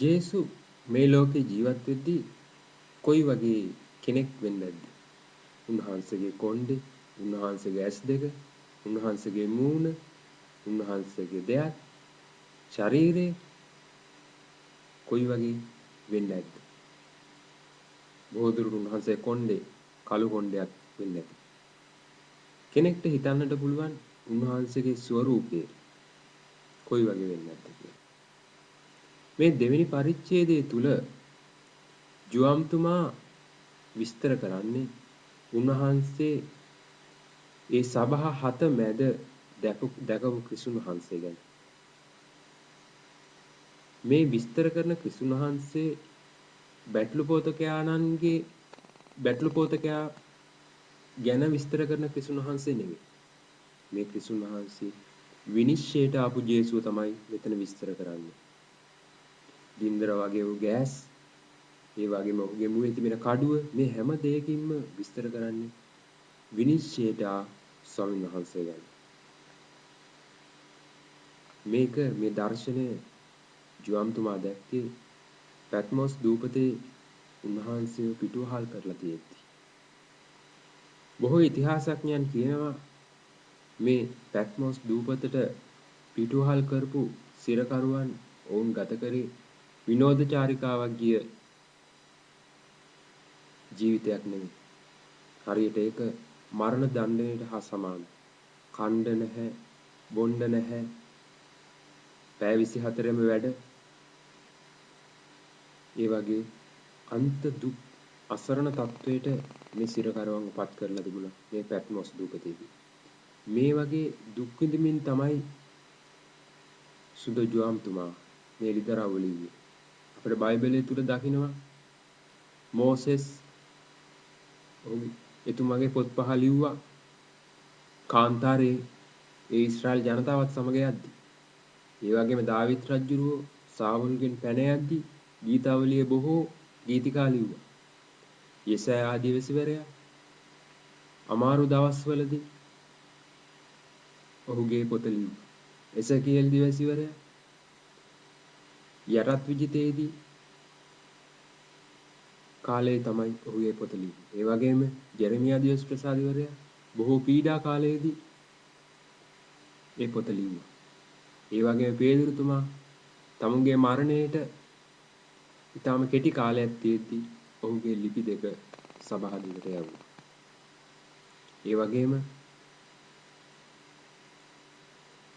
ජේසු මේ ලෝකේ ජීවත් වෙද්දී කොයි වගේ කෙනෙක් වෙන්නේ නැද්ද? උන්වහන්සේගේ කොණ්ඩේ, උන්වහන්සේගේ ඇස් දෙක, උන්වහන්සේගේ මූණ, උන්වහන්සේගේ දෙයක්, ශරීරය කොයි වගේ වෙන්නේ නැද්ද? බොහෝ දුරට උන්වහන්සේ කොණ්ඩේ කළු කොණ්ඩයක් වෙන්නේ නැති. කෙනෙක්ට හිතන්නට පුළුවන් උන්වහන්සේගේ ස්වරූපය කොයි වගේ වෙන්නේ නැද්ද කියලා. මේ දෙවෙනි පරිච්ඡේදයේ තුල ජුවම්තුමා විස්තර කරන්නේ උන්වහන්සේ ඒ සභා හත මැද දැකපු ක්‍රිස්තුන් වහන්සේ ගැන. මේ විස්තර කරන ක්‍රිස්තුන් වහන්සේ බැටළු පෝතකයා ගැන විස්තර කරන ක්‍රිස්තුන් වහන්සේ නෙවෙයි. මේ ක්‍රිස්තුන් වහන්සේ විනිශ්චයට ආපු ජේසුව තමයි මෙතන විස්තර කරන්නේ. ගින්දර වගේ වූ ගෑස්, ඒ වගේම ඔහුගේ මුවේ තිබෙන කඩුව, මේ හැම දෙයකින්ම විස්තර කරන්නේ විනිශ්චයට ස්වාමීන් වහන්සේ ගැන. මේ දර්ශනය ජුවම්තුමා දැක්කේ පැට්මොස් දූපතේ උන්වහන්සේව පිටුවහල් කරලා තියෙද්දි. බොහෝ ඉතිහාසඥයන් කියනවා මේ පැට්මොස් දූපතට පිටුවහල් කරපු සිරකරුවන් ඔවුන් ගත කරේ විනෝද චාරිකාවක් ගිය ජීවිතයක් නෙමෙයි. හරියට ඒක මරණ දණ්ඩනයට හා සමානයි. කණ්ඩ නැහැ, බොණ්ඩ නැහැ. පැය 24ෙම වැඩ. ඒ වගේ අන්ත දුක් අසරණ තත්වයට මේ සිරකරුවන් උපත් කරලා තිබුණා මේ පැට්මොස් දූපතේදී. මේ වගේ දුක් විඳමින් තමයි සුද ජුවම්තුමා මේ ලිදරව් ලිව්වේ. අපේ බයිබලයේ තුල දකිනවා මෝසෙස් එතුමාගේ පොත් පහ ලිව්වා කාන්තාරේ ඒ ඊශ්‍රායල් ජනතාවත් සමග යද්දී. ඒ වගේම දාවිත් රජුරෝ සාවුල්ගෙන් පැන යද්දී ගීතාවලියේ බොහෝ ගීතිකා ලිව්වා. යෙසයා දිවසිවරයා අමාරු දවස්වලදී ඔහුගේ පොත ලිව්වා. එසකියල් දිවසිවරයා යටත් විජිතේදී කාලේ තමයි ඔහුගේ පොත ලිව්වේ. ඒ වගේම ජෙරමියා දිවස් ප්‍රසාදිවරයා බොහෝ පීඩා කාලයේදී ඒ පොත ලිව්වා. ඒ වගේම පේදුරුතුමා තමුන්ගේ මරණයට ඊටම කෙටි කාලයක් තියෙද්දී ඔහුගේ ලිපි දෙක සභාවකට යවුවා. ඒ වගේම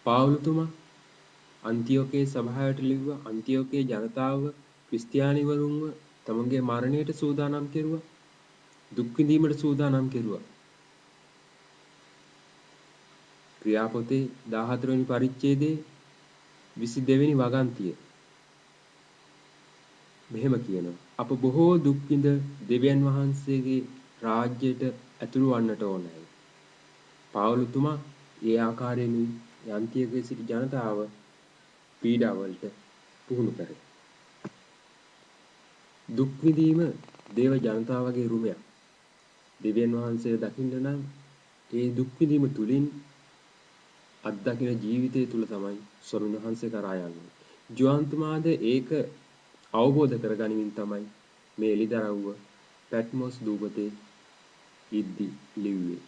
පාවුලුතුමා අන්තිෝකේ සභාවට ලිව්වා. අන්තිෝකේ ජනතාව ක්‍රිස්තියානිවරුන්ව තමුන්ගේ මරණයට සූදානම් කෙරුවා. දුක් විඳීමට සූදානම් කෙරුවා. ක්‍රියාපොතේ 14 වෙනි පරිච්ඡේදයේ 22 වෙනි වගන්තිය මෙහෙම කියනවා. අප බොහෝ දුක් විඳ දෙවියන් වහන්සේගේ රාජ්‍යයට ඇතුළු වන්නට ඕනයි. පාවුලුතුමා ඒ ආකාරයෙන් යන්තියකේ සිටි ජනතාව පීඩාවලට පුහුණු කරේ. දුක් විඳීම දේව ජනතාවගේ රුමයක්. දෙවියන් වහන්සේ දකින්න නම් ඒ දුක් විඳීම තුලින් අත්දකින ජීවිතය තුල තමයි ස්වාමීන් වහන්සේ කරා යන්නේ. ජුවන්තුමාද ඒක අවබෝධ කරගනිමින් තමයි මේ එලිදරව්ව පැට්මොස් දූපතේ ඉද්දි ලිව්වේ.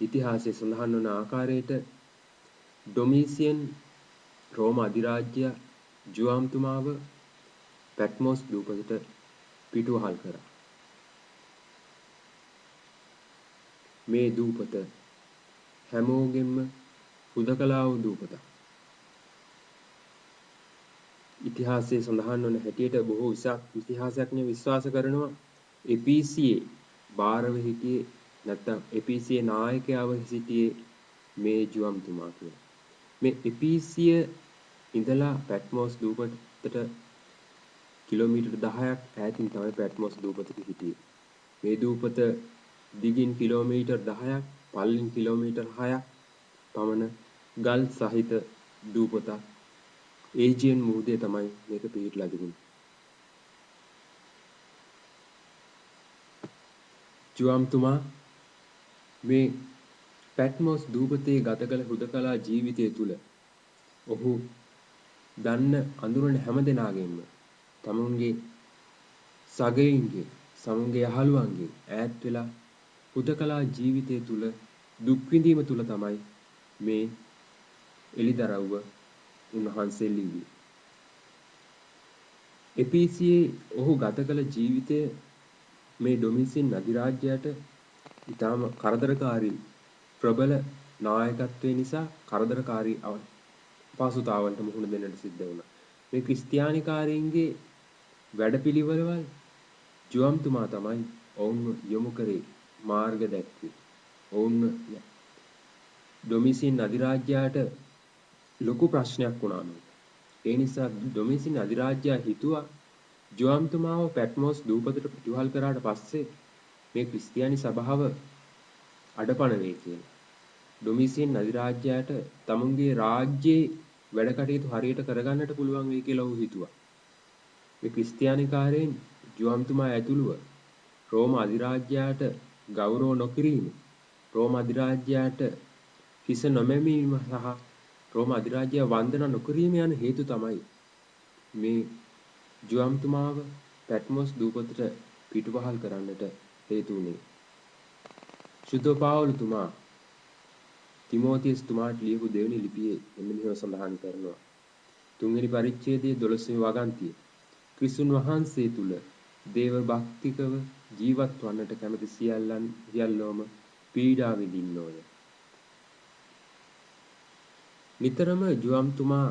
ඉතිහාසයේ සඳහන් වන ආකාරයට ඩොමීසියන් රෝම අධිරාජ්‍ය ජුවම්තුමාව පැට්මොස් දූපතට පිටුවහල් කරා. මේ දූපත හැමෝගෙම හුදකලා වූ දූපතක්. ඉතිහාසයේ සඳහන් වන හැටියට බොහෝ ඉතිහාසඥයෝ විශ්වාස කරනවා එපීසියේ බාරව හිටියේ නැත්නම් එපීසියේ නායකයව සිටියේ මේ ජුවම්තුමා කියලා. මේ එපීසිය ඉඳලා පැට්මොස් දූපතට කිලෝමීටර් 10ක් ඈතින් තමයි පැට්මොස් දූපතට හිටියේ. මේ දූපත දිගින් කිලෝමීටර් 10ක්, පළලින් කිලෝමීටර් 6ක් පමණ ගල් සහිත දූපතක්. ඒජියන් මුහුදේ තමයි මේක පිහිටලා තිබුණේ. ජුවම්තුමා මේ පැට්මොස් දූපතේ ගත කළ හුදකලා ජීවිතය තුළ ඔහු දන්න අඳුරන හැම දෙනාගෙන්ම තමුන්ගේ සගයින්ගේ සමුන්ගේ යහළුවන්ගේ ඈත් වෙලා හුදකලා ජීවිතය තුල දුක් විඳීම තුල තමයි මේ එලිදරව්ව උන්වහන්සේ ලිව්වේ. එපීසියේ ඔහු ගත කළ ජීවිතය මේ ඩොමිසියන් අධිරාජ්‍යයට ඉතාම කරදරකාරී ප්‍රබල නායකත්වය නිසා කරදරකාරී අපහසුතාවලට මුහුණ දෙන්නට සිද්ධ වුණා. මේ ක්‍රිස්තියානිකාරීන්ගේ වැඩපිළිවෙළවල් ජුවම්තුමා තමයි ඔවුන්ව යොමු කරේ මාර්ග දැක්වේ. ඔවුන්ව ඩොමිසියන් අධිරාජ්‍යයට ලොකු ප්‍රශ්නයක් වුණා මේක. ඒ නිසා ඩොමිසියන් අධිරාජ්‍යය හිතුවා ජුවම්තුමාව පැට්මොස් දූපතට පිටුවහල් කරාට පස්සේ මේ ක්‍රිස්තියානි සභාව අඩපණ වෙයි කියලා. ඩොමිසියන් අධිරාජ්‍යයට තමුන්ගේ රාජ්‍යයේ වැඩ කටයුතු හරියට කරගන්නට පුළුවන් වෙයි කියලා ඔහු හිතුවා. මේ ක්‍රිස්තියානිකාරයන් ජුවම්තුමා ඇතුළුව රෝම අධිරාජ්‍යයට ගෞරව නොකිරීම, රෝම අධිරාජ්‍යයට හිස නොමැමීම සහ රෝම අධිරාජ්‍යය වන්දනා නොකිරීම යන හේතු තමයි මේ ජුවම්තුමාව පැට්මොස් දූපතට පිටුපහල් කරන්නට හේතු වුණේ. සුදෝ පාවුලුතුමා තිමෝතියස් තුමාට ලියපු දෙවෙනි ලිපියේ මෙන්න මෙහෙම සඳහන් කරනවා. 3 වෙනි පරිච්ඡේදයේ 12 වෙනි වගන්තිය. ක්‍රිස්තුන් වහන්සේ තුල දේව භක්තිකව ජීවත් වන්නට කැමති සියල්ලෝම පීඩා විඳින්නෝය. නිතරම ජුවම්තුමා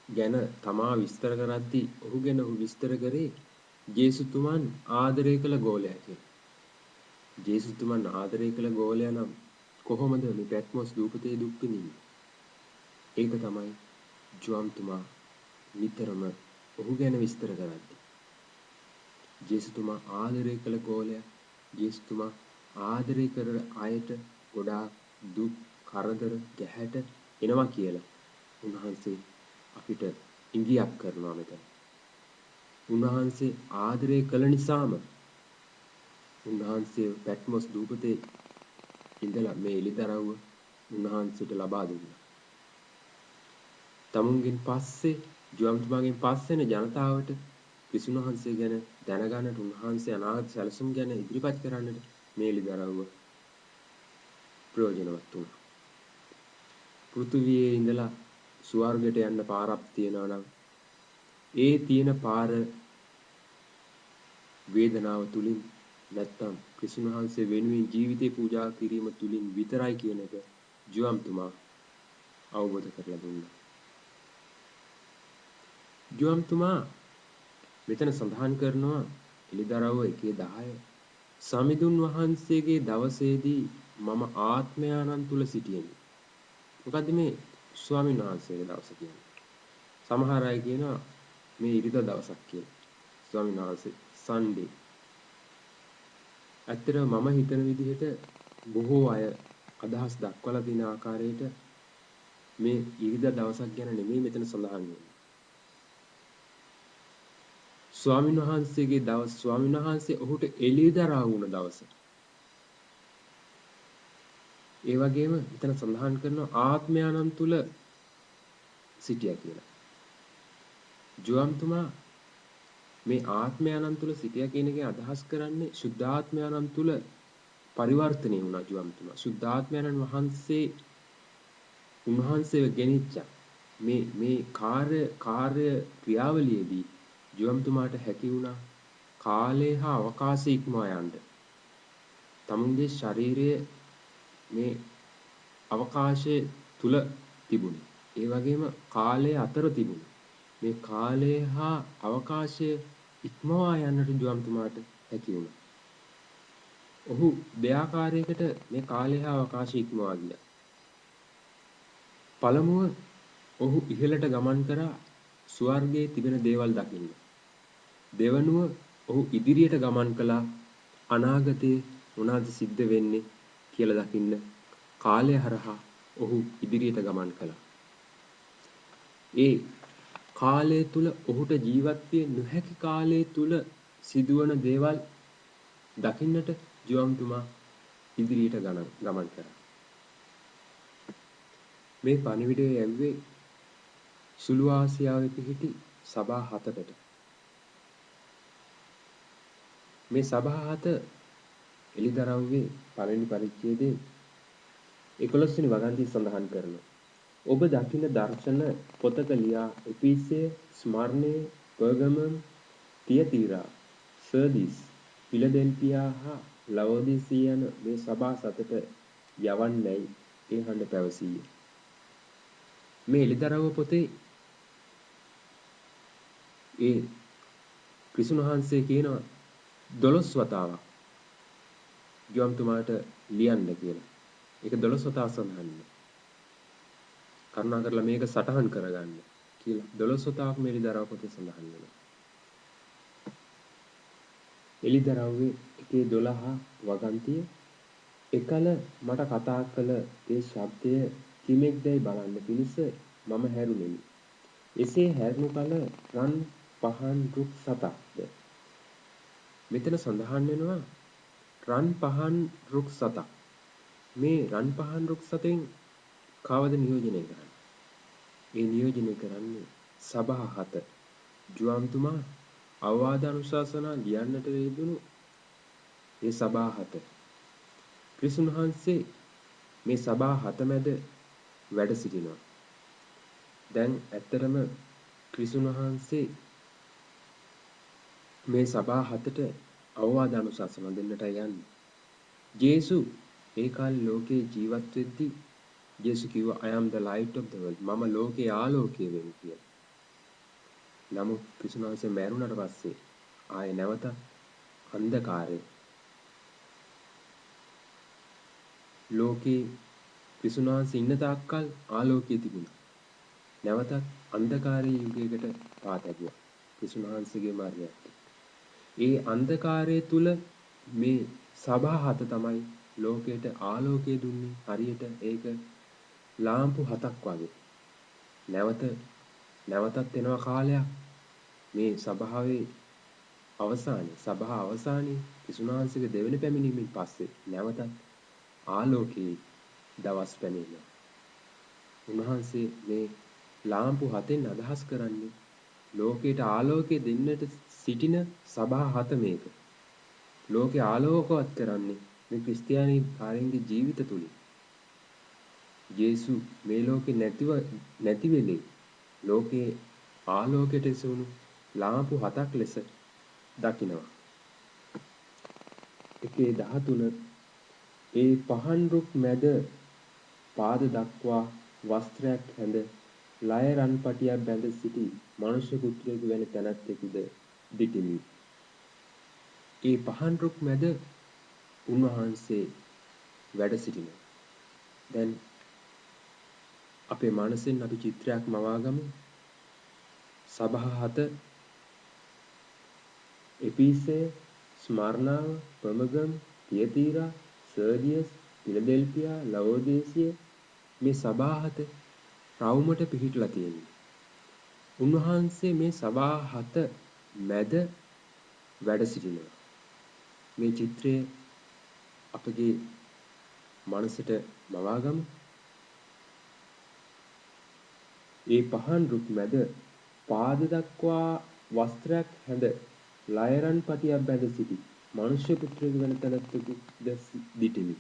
ගැන තමා විස්තර කරද්දී ඔහු ගැන ඔහු විස්තර කරේ ජේසුතුමන් ආදරය කළ ගෝලයා කියලා. ජේසුතුමන් ආදරය කළ ගෝලයා නම් කොහොමද මේ පැට්මොස් දූපතේ දුක් විඳින්නේ? ඒක තමයි ජුවම්තුමා නිතරම ඔහු ගැන විස්තර කරද්දී. ජේසුතුමා ආදරය කළ ගෝලයා, ජේසුතුමා ආදරය කරන අයට ගොඩාක් දුක්, කරදර, ගැහැට එනවා කියලා උන්වහන්සේ අපිට ඉඟියක් කරනවා මෙතන. උන්වහන්සේ ආදරය කළ නිසාම උන්වහන්සේ පැට්මොස් දූපතේ ඉඳලා මේ එළිදරව්ව උන්වහන්සේට ලබා දුන්නා. තමුන්ගෙන් පස්සේ ජුවම්තුමාගෙන් පස්සේන ජනතාවට ක්‍රිස්තුන් වහන්සේ ගැන දැනගන්නට උන්වහන්සේ අනාගත සැලසුම් ගැන ඉදිරිපත් කරන්නට මේ එළිදරව්ව ප්‍රයෝජනවත් වුණා. පෘථුවියේ ඉඳලා ස්වර්ගයට යන්න පාරක් තියෙනවා නම් ඒ තියෙන පාර වේදනාව තුලින් නැත්තම් ක්‍රිස්තුන් වහන්සේ වෙනුවෙන් ජීවිතේ පූජා කිරීම තුලින් විතරයි කියන එක ජුවම්තුමා අවබෝධ කරලා දුන්නා. ජුවම්තුමා මෙතන සඳහන් කරනවා එළිදරව්ව 1:10 සමිඳුන් වහන්සේගේ දවසේදී මම ආත්මයානන් තුල සිටියෙමි. මොකද්ද මේ ස්වාමීන් වහන්සේගේ දවස කියන්නේ? සමහර අය කියනවා මේ ඉරිදා දවසක් කියලා. ස්වාමීන් වහන්සේ සන්ඩේ. ඇත්තටම මම හිතන විදිහට බොහෝ අය අදහස් දක්වලා තියෙන ආකාරයට මේ ඉරිදා දවසක් ගැන නෙමෙයි මෙතන සඳහන් වෙන්නේ. ස්වාමීන් වහන්සේගේ දවස්, ස්වාමීන් වහන්සේ ඔහුට එළිදරව් වුණ දවස. ඒ වගේම මෙතන සඳහන් කරනවා ආත්මයන්න් තුල සිටියා කියලා. ජුවම්තුමා මේ ආත්මයන්න් තුල සිටියා කියන එකෙන් අදහස් කරන්නේ සුද්ධාත්මයන්න් තුල පරිවර්තනය වුණා ජුවම්තුමා. සුද්ධාත්මයන්න් වහන්සේ උන්වහන්සේව ගෙනිච්චා. මේ කාර්ය ක්‍රියාවලියේදී ජුවම්තුමාට හැකි වුණා කාලය හා අවකාශය ඉක්මවා යන්න. තමුන්ගේ ශරීරයේ මේ අවකාශය තුල තිබුණේ. ඒ වගේම කාලය අතර තිබුණේ. මේ කාලය හා අවකාශය ඉක්මවා යන්නට ජුවම්තුමාට හැකි වුණා. ඔහු දෙආකාරයකට මේ කාලය හා අවකාශය ඉක්මවා ගියා. පළමුව ඔහු ඉහළට ගමන් කරා ස්වර්ගයේ තිබෙන දේවල් දකින්න. දෙවනුව ඔහු ඉදිරියට ගමන් කළා අනාගතයේ මොනවද සිද්ධ වෙන්නේ කියලා දකින්න කාලය හරහා ඔහු ඉදිරියට ගමන් කළා. ඒ කාලය තුල ඔහුට ජීවත් විය නොහැකි කාලය තුල සිදුවන දේවල් දකින්නට ජුවම්තුමා ඉදිරියට ගමන් කරා. මේ පණිවිඩය යැව්වේ සුළු ආසියාවේ පිහිටි සභා 7කට. මේ සභාහත එලිදරව්වේ පළවෙනි පරිච්ඡේදයේ 11 වෙනි වගන්තිය සඳහන් කරනවා. ඔබ දකින දර්ශන පොතක ලියා එපීසිය, ස්මර්ණය, පර්ගමම්, තියතීරා, සර්දිස්, ෆිලඩෙල්ෆියා හා ලවෝදිසිය යන මේ සභා සතට යවන්නැයි ඒ හඬ පැවසීය. මේ එලිදරව්ව පොතේ ඒ ක්‍රිස්තුන් වහන්සේ කියනවා 12 වතාවක් ජෝම්තුමාට ලියන්න කියලා. ඒක 12 වතාවක් සඳහන් වෙනවා. කරුණා කරලා මේක සටහන් කරගන්න කියලා 12 වතාවක් මේ එලිදරව් පොතේ සඳහන් වෙනවා. එලිදරව්වේ 1:12 වගන්තිය එකල මට කතා කළ ඒ ශබ්දය කිමෙක්දැයි බලන්න පිණිස මම හැරුණෙමි. එසේ හැරුණු කල රන් පහන් රුක් සතක්ද. මෙතන සඳහන් වෙනවා රන් පහන් රුක් සතක්. මේ රන් පහන් රුක් සතෙන් කවද නියෝජනය කරන්නේ? ඒ නියෝජනය කරන්නේ සභා හත. ජුවම්තුමා අවවාද අනුශාසනා ලියන්නට යෙදුණු ඒ සභා හත. ක්‍රිස්තුන් වහන්සේ මේ සභා හත මැද වැඩ සිටිනවා. දැන් ඇත්තටම ක්‍රිස්තුන් වහන්සේ මේ සභා හතට අවවාද අනුශාසනා දෙන්නට යන්නේ. ජේසු ඒ කාලේ ලෝකේ ජීවත් වෙද්දී ජේසු කිව්වා I am the light of the world. මම ලෝකේ ආලෝකය වෙමි කියලා. නමුත් ක්‍රිස්තුන් වහන්සේ මැරුණාට පස්සේ ආයේ නැවත අන්ධකාරය ලෝකේ ක්‍රිස්තුන් වහන්සේ ඉන්න තාක්කල් ආලෝකය තිබුණා. නැවතත් අන්ධකාරයේ යුගයකට පාත ඇගුවා. ක්‍රිස්තුන් වහන්සේගේ මරණයත්. ඒ අන්ධකාරය තුල මේ සභා හත තමයි ලෝකයට ආලෝකය දුන්නේ. හරියට ඒක ලාම්පු හතක් වගේ. නැවතත් එනවා කාලයක් මේ සභාවේ අවසානයේ ක්‍රිස්තුන් වහන්සේගේ දෙවෙනි පැමිණීමෙන් පස්සේ නැවතත් ආලෝකයේ දවස් පැමිණෙනවා. උන්වහන්සේ මේ ලාම්පු හතෙන් අදහස් කරන්නේ ලෝකයට ආලෝකය දෙන්නට සිටින සභා හත මේක. ලෝකේ ආලෝකවත් කරන්නේ මේ ක්‍රිස්තියානි කාරයන්ගේ ජීවිත තුලින්. ජේසු මේ ලෝකේ නැති වෙලේ ලෝකේ ආලෝකයට එසවුණු ලාම්පු හතක් ලෙස දකිනවා. 1:13 ඒ පහන් රුක් මැද පාද දක්වා වස්ත්‍රයක් හැඳ ලය රන් පටියක් බැඳ සිටි මනුෂ්‍ය පුත්‍රයෙකු වැනි තැනැත්තෙකුද දිටිමි. ඒ පහන් රුක් මැද උන්වහන්සේ වැඩ සිටිනවා. දැන් අපේ මනසෙන් අපි චිත්‍රයක් මවාගමු. සභා හත එපීසය, ස්මර්නාව, පර්ගමම්, තියතීරා, සර්දියස්, ෆිලඩෙල්ෆියා, ලවෝදිසිය මේ සභා හත රවුමට පිහිටලා තියෙනවා. උන්වහන්සේ මේ සභා හත මැද වැඩ සිටිනවා. මේ චිත්‍රය අපගේ මනසට මවාගමු. ඒ පහන් රුක් මැද පාද දක්වා වස්ත්‍රයක් හැඳ ලයරන් පටියක් බැඳ සිටි මනුෂ්‍ය පුත්‍රයෙකු වෙන තැනැත්තෙකු දිටිමි.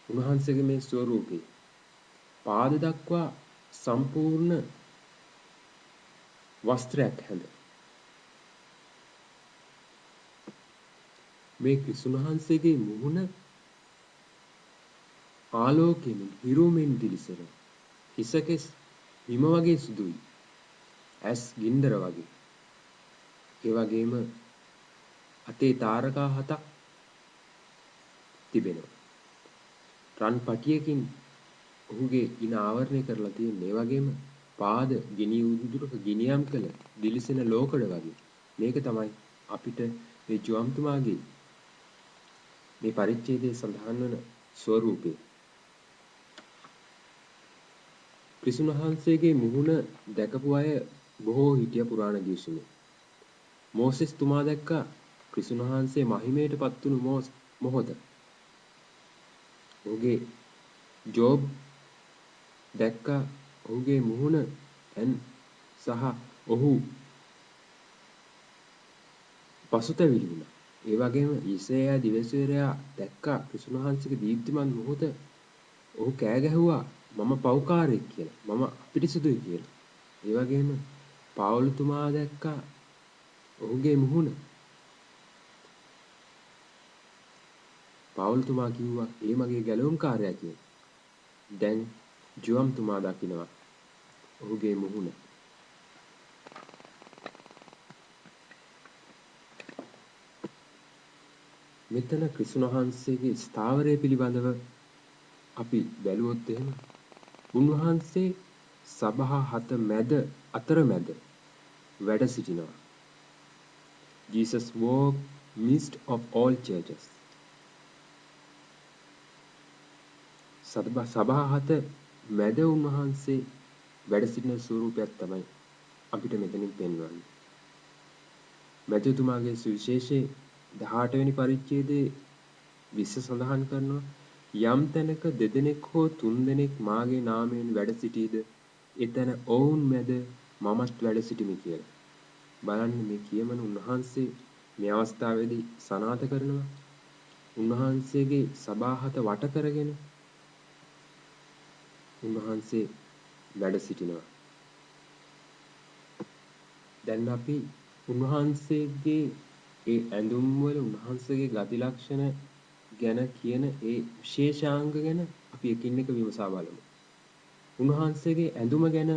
උන්වහන්සේගේ මේ ස්වරූපේ පාද දක්වා සම්පූර්ණ වස්ත්‍රයක් හැඳ මේ ක්‍රිස්තුන් වහන්සේගේ මුහුණ ආලෝකයෙන් හිරුමෙන් දිලිසෙන. හිසකෙස් හිම වගේ සුදුයි. ඇස් ගින්දර වගේ. ඒ වගේම අතේ තාරකා හතක් තිබෙනවා. රන් පටියකින් ඔහුගේ ඉන ආවරණය කරලා තියෙන. ඒ වගේම පාද ගිනි උදුරක ගිනියම් කළ දිලිසෙන ලෝකඩ වගේ. මේක තමයි අපිට මේ ජෝම්තුමාගේ මේ පරිච්ඡේදයේ සඳහන් වන ස්වරූපය. ක්‍රිස්තුන් වහන්සේගේ මුහුණ දැකපු අය බොහෝ හිටිය පුරාණ දිවිසුමේ. මෝසෙස් තුමා දැක්කා ක්‍රිස්තුන් වහන්සේ මහිමයට පත් වුණු මොහොත. ඔහුගේ ජෝබ් දැක්කා ඔහුගේ මුහුණ සහ ඔහු පසුතැවිලි වුණා. ඒ වගේම ඊසයා දිවසේරයා දැක්කා ක්‍රිස්තුන් වහන්සේගේ දීප්තිමත් මොහොත. ඔහු කෑ ගැහුවා මම පව්කාරයෙක් කියලා. මම අපිරිසුදුයි කියලා. ඒ වගේම පාවුල්තුමා දැක්කා ඔහුගේ මුහුණ. පාවුල්තුමා කිව්වා ඒ මගේ ගැලවුම්කාරයා කියලා. දැන් ජුවම්තුමා දකිනවා ඔහුගේ මුහුණ. මෙතන ක්‍රිස්තුන් වහන්සේගේ ස්ථාවරය පිළිබඳව අපි බැලුවොත් එහෙම උන්වහන්සේ සභා හත අතරමැද වැඩ සිටිනවා. Jesus walked midst of all churches. සභා හත මැද උන්වහන්සේ වැඩ සිටින ස්වරූපයක් තමයි අපිට මෙතනින් පෙන්වන්නේ. මැතිතුමාගේ සුවිශේෂයේ 18 වෙනි පරිච්ඡේදයේ 20 සඳහන් කරනවා යම් තැනක දෙදෙනෙක් හෝ තුන්දෙනෙක් මාගේ නාමයෙන් වැඩ සිටීද එතන ඔවුන් මැද මමත් වැඩ සිටිමි කියලා. බලන්න මේ කියමන උන්වහන්සේ මේ අවස්ථාවේදී සනාථ කරනවා. උන්වහන්සේගේ සභාහත වට කරගෙන උන්වහන්සේ වැඩ සිටිනවා. දැන් අපි උන්වහන්සේගේ ඒ ඇඳුම් වල උන්වහන්සේගේ ගති ලක්ෂණ ගැන කියන ඒ විශේෂාංග ගැන අපි එකින් එක විමසා බලමු. උන්වහන්සේගේ ඇඳුම ගැන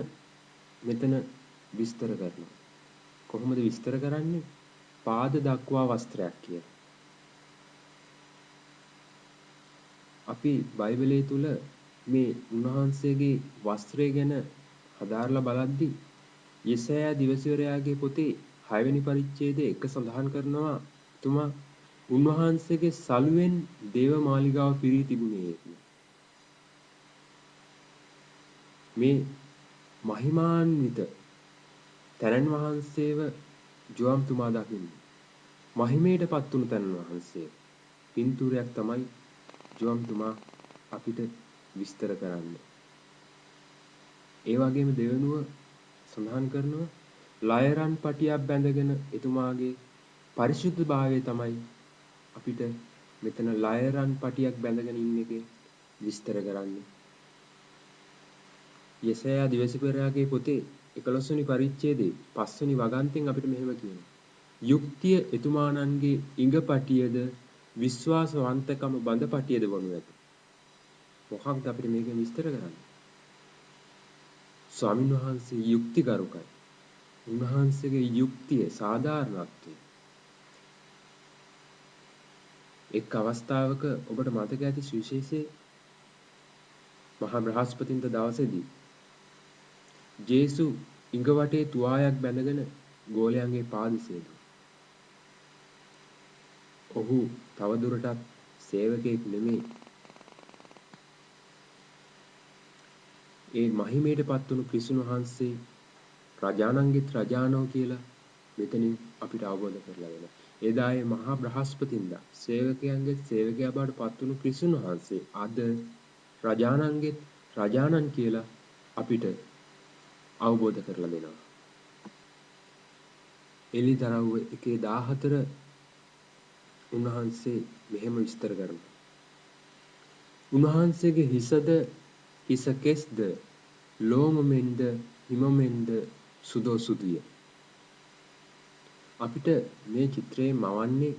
මෙතන විස්තර කරනවා. කොහොමද විස්තර කරන්නේ? පාද දක්වා වස්ත්‍රයක් කියලා. අපි බයිබලයේ තුල මේ උන්වහන්සේගේ වස්ත්‍රය ගැන හදාarලා බලද්දී යෙසයා දිවසිවරයාගේ පොතේ 6 වෙනි පරිච්ඡේදයේ එක සඳහන් කරනවා තුමා උන්වහන්සේගේ සලුවෙන් දේව මාලිගාව පිරී තිබුණේ. මේ මහිමාන්විත තැනන් වහන්සේව ජෝම්තුමා දකින්න. මහිමයටපත් වුණු තැනන් වහන්සේ. පින්තූරයක් තමයි ජෝම්තුමා අපිට විස්තර කරන්නේ. ඒ වගේම දෙවෙනුව සඳහන් කරනවා ලයරන් පටියක් බැඳගෙන එතුමාගේ පරිශුද්ධභාවය තමයි අපිට මෙතන ලයරන් පටියක් බැඳගෙන ඉන්න එකේ විස්තර කරන්නේ. යෙසයා දිවසිවරයාගේ පොතේ 11 වෙනි පරිච්ඡේදයේ 5 වෙනි වගන්තියෙන් අපිට මෙහෙම කියනවා. යුක්තිය එතුමාණන්ගේ ඉඟපටියද විශ්වාසවන්තකම බඳපටියද වනු ඇත. මොකක්ද අපිට මේකෙන් විස්තර කරන්නේ? ස්වාමීන් වහන්සේ යුක්තිගරුකයි. උන්වහන්සේගේ යුක්තිය සාධාරණත්වය. එක් අවස්ථාවක ඔබට මතක ඇති සුවිශේෂයේ මහා බ්‍රහස්පතින්ද දවසේදී ජේසු ඉඟ වටේ තුවායක් බැඳගෙන ගෝලයන්ගේ පාද සේදුවා. ඔහු තවදුරටත් සේවකයෙක් නෙමෙයි. ඒ මහිමයටපත් වුණු ක්‍රිස්තුන් වහන්සේ රජාණන්ගේත් රජාණෝ කියලා මෙතනින් අපිට අවබෝධ කරලා දෙනවා. එදායේ මහා බ්‍රහස්පතින්දා සේවකයන්ගේ සේවකයා බවට පත් වුණු ක්‍රිස්තුන් වහන්සේ අද රජාණන්ගේත් රජාණන් කියලා අපිට අවබෝධ කරලා දෙනවා. එළිදරව්ව 1:14 උන්වහන්සේ මෙහෙම විස්තර කරනවා. උන්වහන්සේගේ හිස කෙස්ද ලෝමෙන්ද හිමෙන්ද සුදෝ සුදුය. අපිට මේ චිත්‍රයේ මවන්නේ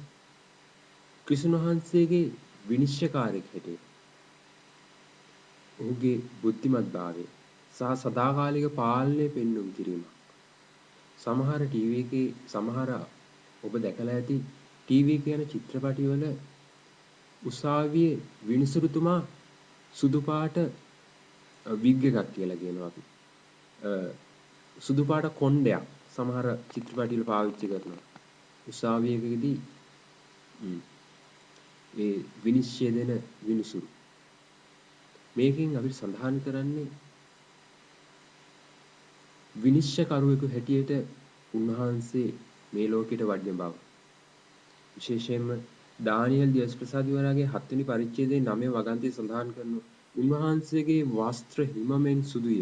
ක්‍රිස්තුන් වහන්සේගේ විනිශ්චයකාරයෙක් හැටියට. ඔහුගේ බුද්ධිමත්භාවය සහ සදාකාලික පාලනය පෙන්වුම් කිරීමක්. සමහර ටීවී එකේ සමහර ඔබ දැකලා ඇති ටීවී කියන චිත්‍රපටිවල උසාවියේ විනිසුරුතුමා සුදු පාට විග් එකක් කියලා කියනවා අපි. සුදු පාට කොණ්ඩයක් සමහර චිත්‍රපටිවල පාවිච්චි කරනවා. උසාවියකදී ඒ විනිශ්චය දෙන විනිසුරු. මේකෙන් අපි සඳහන් කරන්නේ විනිශ්චයකරුවෙකු හැටියට උන්වහන්සේ මේ ලෝකෙට වඩින බව. විශේෂයෙන්ම දානියෙල් දියස්ප්‍රසාදිවරයාගේ 7 වෙනි පරිච්ඡේදයේ 9 වගන්තිය සඳහන් කරනවා. උන්වහන්සේගේ වස්ත්‍ර හිමෙන් සුදුය.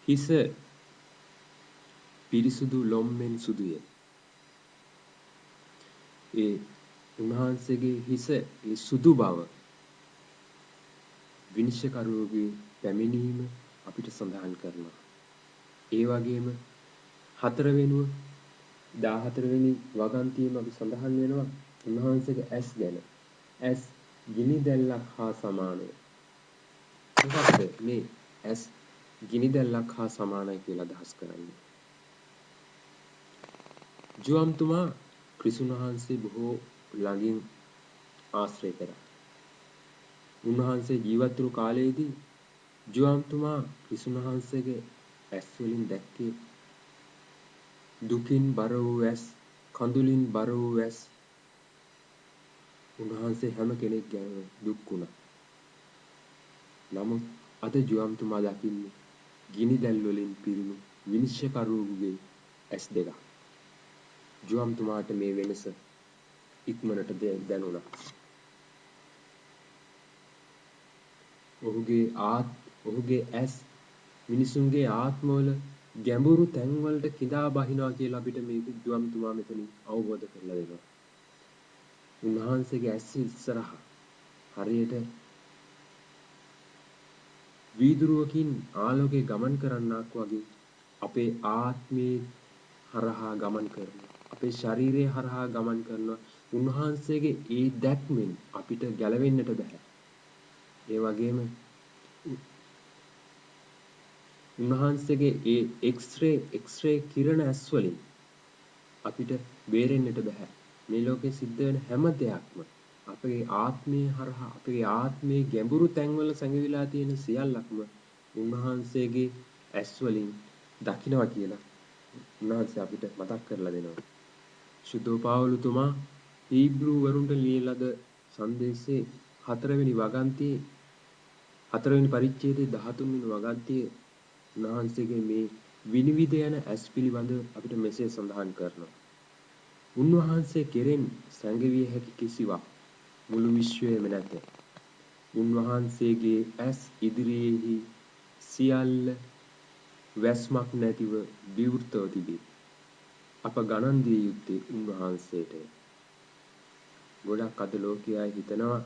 හිස පිරිසුදු ලොම්මෙන් සුදුය. ඒ උන්වහන්සේගේ හිස ඒ සුදු බව විනිශ්චයකරුවගේ පැමිණීම අපිට සඳහන් කරනවා. ඒ වගේම 4 වෙනුව 14 වෙනි වගන්තියේම අපි සඳහන් වෙනවා උන්වහන්සේගේ ඇස් ගැන. ඇස් ගිනි දැල්ලක් හා සමානයි. මොකක්ද මේ ඇස් ගිනි දැල්ලක් හා සමානයි කියලා අදහස් කරන්නේ? ජුවම්තුමා ක්‍රිස්තුන් වහන්සේ බොහෝ ළඟින් ආශ්‍රය කරා. උන්වහන්සේ ජීවත් වූ කාලයේදී ජුවම්තුමා ක්‍රිස්තුන් වහන්සේගේ ඇස් වලින් දැක්කේ දුකින් බර වූ ඇස්, කඳුලින් බර වූ ඇස්. උන්වහන්සේ හැම කෙනෙක් ගැන දුක් වුණා. නමුත් අද ජුවම්තුමා දකින්නේ ගිනි දැල් වලින් පිරුණු විනිශ්චයකරුවගේ ඇස් දෙකක්. ජුවම්තුමාට මේ වෙනස ඉක්මනට දැනුණා. ඔහුගේ ඇස් මිනිසුන්ගේ ආත්මවල ගැඹුරු තැන්වලට කිඳා බහිනවා කියලා අපිට මේක ජුවම්තුමා මෙතනින් අවබෝධ කරලා දෙනවා. උන්වහන්සේගේ ඇස් ඉස්සරහා හරියට වීදුරුවකින් ආලෝකයේ ගමන් කරන්නාක් වගේ අපේ ආත්මේ හරහා ගමන් කරනවා. අපේ ශරීරයේ හරහා ගමන් කරනවා. උන්වහන්සේගේ ඒ දැක්මෙන් අපිට ගැලවෙන්නට බෑ. ඒ වගේම උන්වහන්සේගේ ඒ එක්ස්රේ කිරණ ඇස් වලින් අපිට බේරෙන්නට බෑ. මේ ලෝකේ සිද්ධ වෙන හැම දෙයක්ම අපේ ආත්මයේ හරහා අපේ ආත්මයේ ගැඹුරු තැන්වල සංගවිලා තියෙන සියල්ලක්ම උන්වහන්සේගේ ඇස් වලින් දකිනවා කියලා උන්වහන්සේ අපිට මතක් කරලා දෙනවා. සුදෝ පාවුලුතුමා හීබ්‍රු වරුන්ට ලියලද සංදේශයේ 4 වෙනි වගන්තියේ 4 වෙනි පරිච්ඡේදයේ 13 වෙනි වගන්තියේ උන්වහන්සේගේ මේ විනිවිද යන ඇස් පිළිබඳ අපිට මෙසේ සඳහන් කරනවා. උන්වහන්සේ කෙරෙන් සැඟවිය හැකි කිසිවක් මුළු විශ්වයේම නැත. උන්වහන්සේගේ ඇස් ඉදිරියේහි සියල්ල වැස්මක් නැතිව විවෘතව තිබේ. අප ගණන් දිය යුත්තේ උන්වහන්සේට. ගොඩක් අද ලෝකයා හිතනවා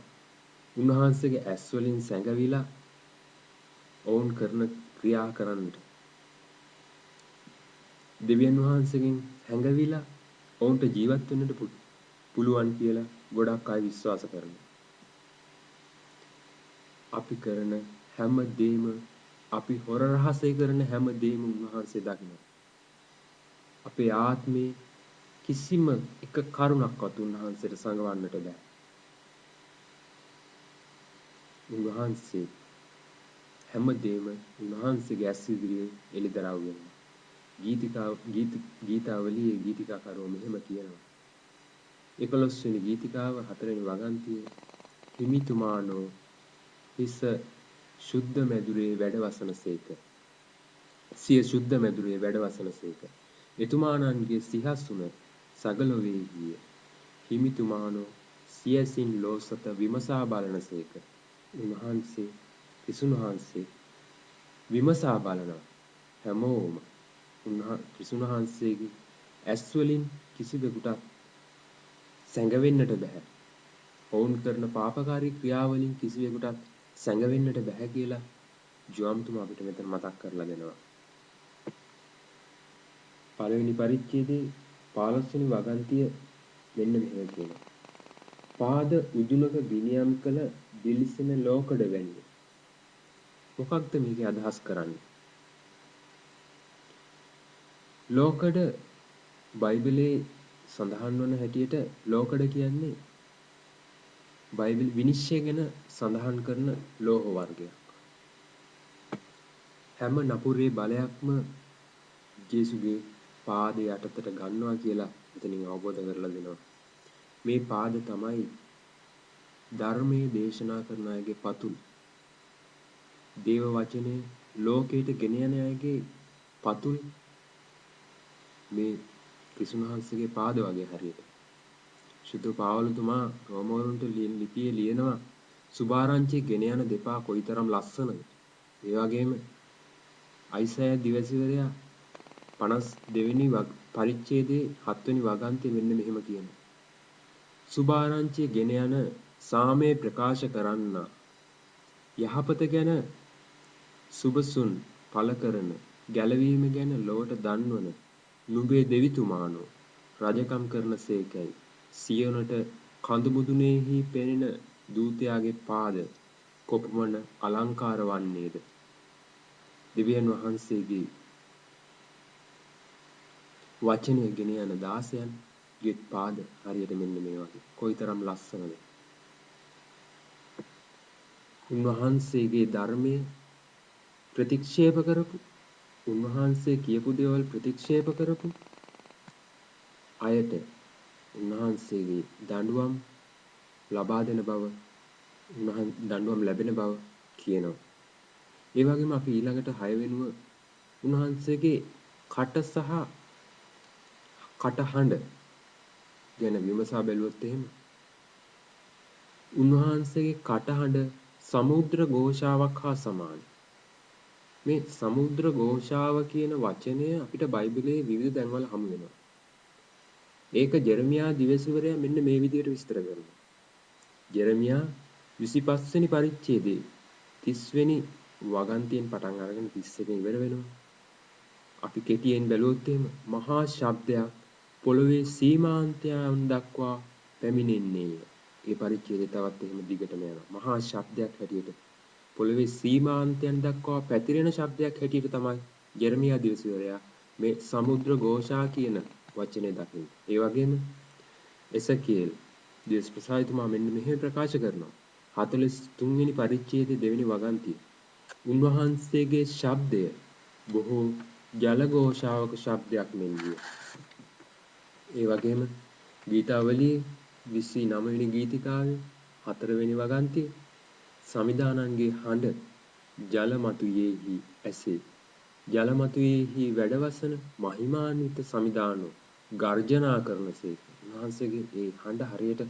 උන්වහන්සේගේ ඇස් වලින් සැඟවිලා ඔවුන් කරන ක්‍රියා කරන්නට. දෙවියන් වහන්සේගෙන් හැඟවිලා ඔවුන්ට ජීවත් වෙන්නට පුළුවන් කියලා ගොඩක් අය විශ්වාස කරනවා. අපි කරන හැම දෙයක්ම අපි හොර රහසේ කරන හැම දෙයක්ම උන්වහන්සේ දකිනවා. අපේ ආත්මේ කිසිම එක කරුණක්වත් උන්වහන්සේට සංගවන්නට බෑ. උන්වහන්සේ හැම දෙයක්ම උන්වහන්සේගේ ඇස් ඉදිරියේ එළිදරව් වෙනවා. ගීතාවලියේ ගීතිකාකරුවෝ මෙහෙම කියනවා. 11 වෙනි ගීතිකාව 4 වෙනි වගන්තියේ හිමිතුමානෝ හිස සුද්ධ මැදුරේ වැඩවසනසේක. සිය සුද්ධ මැදුරේ වැඩවසනසේක. එතුමාණන්ගේ සිහසුන සගලොවේ ගිය. හිමිතුමානෝ සියසින් ලෝසත විමසා බලනසේක. උන්වහන්සේ ක්‍රිස්තුන් වහන්සේ විමසා බලනවා හැමෝම. ක්‍රිස්තුන් වහන්සේගේ ඇස් වලින් කිසිවෙකුට සැඟවෙන්නට බෑ. ඔවුන් කරන පාපකාරී ක්‍රියාවලින් කිසිවෙකුට සැඟවෙන්නට බෑ කියලා ජුවම්තුමා අපිට මෙතන මතක් කරලා දෙනවා. පළවෙනි පරිච්ඡේදයේ 15 වෙනි වගන්තිය මෙන්න මෙහෙම කියනවා. පාද උජුනක බිනියම් කළ දිලිසෙන ලෝකඩ වැන්නේ. මොකක්ද මේකේ අදහස් කරන්නේ? ලෝකඩ බයිබලයේ සඳහන් වන හැටියට ලෝකඩ කියන්නේ බයිබල් විනිශ්චය ගැන සඳහන් කරන ලෝහ වර්ගයක්. හැම නපුරේ බලයක්ම ජේසුගේ පාද යටතට ගන්නවා කියලා එතනින් අවබෝධ කරලා දෙනවා. මේ පාද තමයි ධර්මයේ දේශනා කරන අයගේ පතුල්. දේව වචනේ ලෝකයට ගෙන යන අයගේ පතුල් මේ ක්‍රිස්තුන් වහන්සේගේ පාද වගේ හරියට. සුදු පාවලුතුමා රෝමවරුන්ට ලිපියේ ලියනවා සුභාරංචි ගෙන යන දෙපා කොයිතරම් ලස්සනද. ඒ වගේම අයිසායා දිවසිවරයා 52 වෙනි පරිච්ඡේදයේ 7 වෙනි වගන්තිය මෙන්න මෙහෙම කියනවා. සුභාරංචිය ගෙන යන සාමය ප්‍රකාශ කරන්න යහපත ගැන සුබසුන් පළ කරන ගැලවීම ගැන ලොවට දන්වන නුඹේ දෙවිතුමානෝ රජකම් කරන සේකැයි සියොනට කඳු මුදුනේහි පෙනෙන දූතයාගේ පාද කොපමණ අලංකාර වන්නේද දෙවියන් වහන්සේගේ වචනය ගෙන යන දාසයන් ගේ පාද හරියට මෙන්න මේ වගේ කොයිතරම් ලස්සනද උන්වහන්සේගේ ධර්මය ප්‍රතික්ෂේප කරපු උන්වහන්සේ කියපු දේවල් ප්‍රතික්ෂේප කරපු අයට උන්වහන්සේගේ දඬුවම් ලබා දෙන බව දඬුවම් ලැබෙන බව කියනවා. ඒ වගේම අපි ඊළඟට 6 වෙනුව උන්වහන්සේගේ කට සහ කටහඬ ගැන විමසා බැලුවොත් එහෙම උන්වහන්සේගේ කටහඬ සමුද්‍ර ഘോഷාවක් හා සමානයි. මේ සමුද්‍ර ഘോഷාව කියන වචනය අපිට බයිබලයේ විවිධ තැන්වල හමු වෙනවා. ඒක ජෙරමියා දිවසිවරයා මෙන්න මේ විදිහට විස්තර කරනවා. ජෙරමියා 25 වෙනි පරිච්ඡේදයේ 30 වෙනි වගන්තියෙන් පටන් අරගෙන 30 එකෙන් ඉවර වෙනවා. අපි කෙටියෙන් බැලුවොත් එහෙම මහා ශබ්දයක් පොළවේ සීමාන්තයන් දක්වා පැමිණෙන්නේය. ඒ පරිච්ඡේදය තවත් එහෙම දිගටම යනවා. මහා ශබ්දයක් හැටියට පොළවේ සීමාන්තයන් දක්වා පැතිරෙන ශබ්දයක් හැටියට තමයි ජෙරමියා දිවසිවරයා මේ සමුද්‍ර ഘോഷා කියන වචනේ දකින්නේ. ඒ වගේම එසකියල් දිවස්ප්‍රසායිතුමා මෙන්න මෙහෙම ප්‍රකාශ කරනවා. 43 වෙනි පරිච්ඡේදයේ දෙවෙනි වගන්තිය. උන්වහන්සේගේ ශබ්දය බොහෝ ජල ഘോഷාවක ශබ්දයක් මෙන් විය. ඒ වගේම ගීතාවලියේ 29 වෙනි ගීතිකාවේ 4 වෙනි වගන්තිය සමිදානන්ගේ හඬ ජල මතුයේහි ඇසේ. ජල මතුයේහි වැඩවසන මහිමාන්විත සමිදානෝ ගර්ජනා කරනසේක. උන්වහන්සේගේ ඒ හඬ හරියට